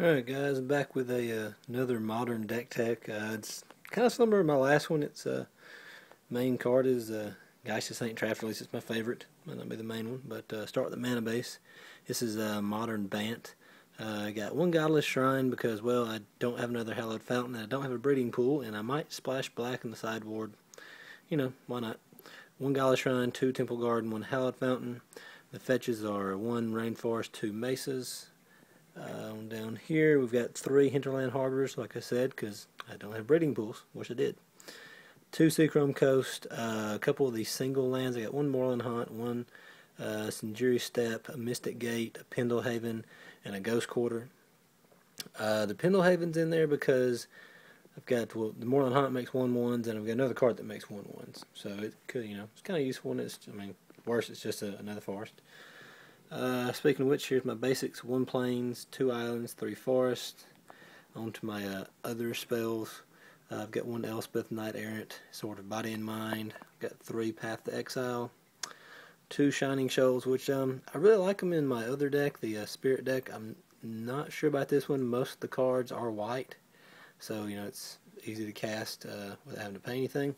Alright guys, I'm back with another modern deck tech. It's kind of similar to my last one. Its main card is Geist of St. Traft, at least it's my favorite. Might not be the main one, but start with the mana base. This is modern Bant. I got one Godless Shrine because, well, I don't have another Hallowed Fountain, and I don't have a breeding pool, and I might splash black in the sideboard. You know, why not? One Godless Shrine, two Temple Garden, one Hallowed Fountain. The fetches are one Rainforest, two Mesas. Down here we've got three Hinterland Harbors, like I said, because I don't have breeding pools. Wish I did. Two Seachrome Coast, a couple of these single lands. I got one Moorland Haunt, one Sinjuri Steppe, a Mystic Gate, a Pendle Haven, and a Ghost Quarter. The Pendle Haven's in there because I've got, well, the Moorland Haunt makes 1/1s, and I've got another card that makes 1/1s. So it could, it's kind of useful. And it's, worse, it's just another forest. Speaking of which, here's my basics: one plains, two islands, three forests. On to my other spells. I've got one Elspeth Knight Errant, Sword of Body and Mind. I've got three Path to Exile, two Shining Shoals, which I really like them in my other deck, the Spirit deck. I'm not sure about this one. Most of the cards are white, so it's easy to cast without having to pay anything.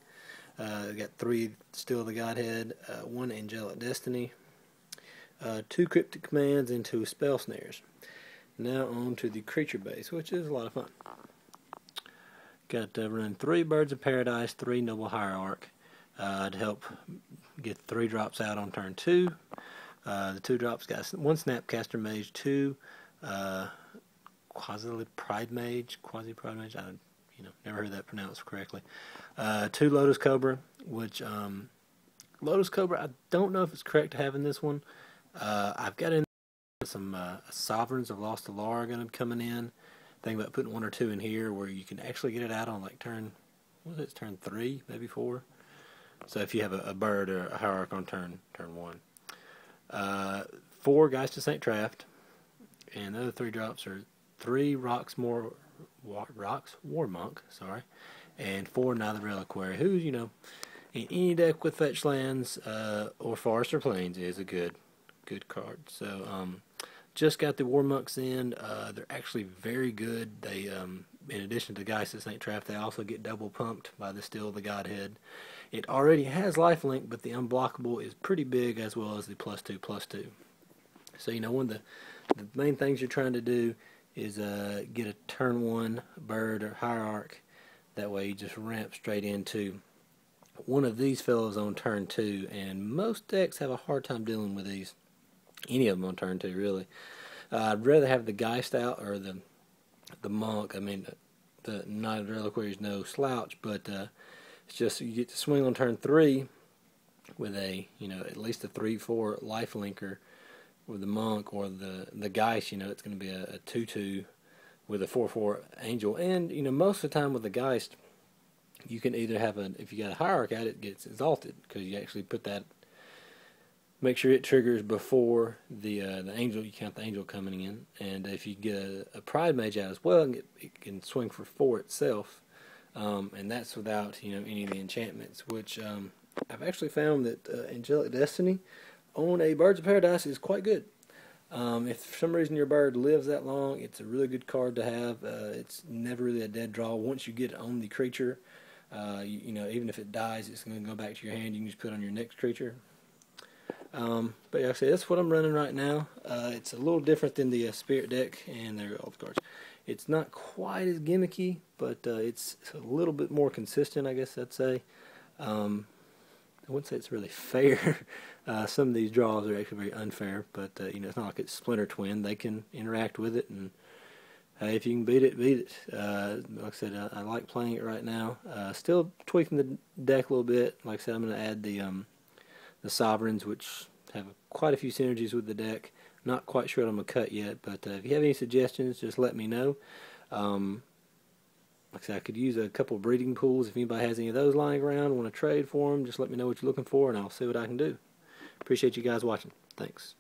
I've got three Still of the Godhead, one Angelic Destiny, two Cryptic Commands, and two Spell Snares. Now on to the creature base, which is a lot of fun. Got to run three Birds of Paradise, three Noble Hierarch to help get 3 drops out on turn 2. The 2 drops got one Snapcaster Mage, two Quasi-Pride Mage, I never heard that pronounced correctly. Two Lotus Cobra, which Lotus Cobra, I don't know if it's correct to have in this one. I've got in some Sovereigns of Lost Alara going to be coming in. Think about putting 1 or 2 in here where you can actually get it out on like turn, it's turn 3, maybe 4. So if you have a bird or a hierarch on turn 1. 4 Geist of St. Traft, and the other 3 drops are 3 Rocks Warmonk, and 4 Neither Reliquary, who's, in any deck with fetch lands or forest or plains is a good card. So just got the Warmonks in. They're actually very good. They in addition to Geist of St. Traft, they also get double pumped by the Still of the Godhead. It already has lifelink, but the unblockable is pretty big, as well as the +2/+2. So one of the main things you're trying to do is get a turn 1 bird or hierarch. That way you just ramp straight into one of these fellows on turn 2, and most decks have a hard time dealing with these. Any of them on turn 2, really. I'd rather have the Geist out, or the Monk. The Knight of Reliquary is no slouch, but it's just you get to swing on turn 3 with a at least a 3/4 lifelinker with the Monk, or the Geist. It's going to be a 2/2 with a 4/4 Angel, and most of the time with the Geist, you can either have if you got a hierarch out, it gets exalted because you actually put that. Make sure it triggers before the angel. You count the angel coming in, and if you get a Pride Mage out as well, it can swing for 4 itself, and that's without any of the enchantments. Which I've actually found that Angelic Destiny on a Birds of Paradise is quite good. If for some reason your bird lives that long, it's a really good card to have. It's never really a dead draw once you get it on the creature. Even if it dies, it's going to go back to your hand. You can just put it on your next creature. But yeah, like I say, that's what I'm running right now. It's a little different than the Spirit deck, and there are all the cards. It's not quite as gimmicky, but it's a little bit more consistent, I guess I'd say. I wouldn't say it's really fair. Some of these draws are actually very unfair, but it's not like it's Splinter Twin. They can interact with it, and if you can beat it, beat it. Like I said, I like playing it right now. Still tweaking the deck a little bit. Like I said, I'm going to add the Sovereigns, which have quite a few synergies with the deck. Not quite sure what I'm going to cut yet, but if you have any suggestions, just let me know. Like I said, I could use a couple breeding pools. If anybody has any of those lying around, want to trade for them, just let me know what you're looking for, and I'll see what I can do. Appreciate you guys watching. Thanks.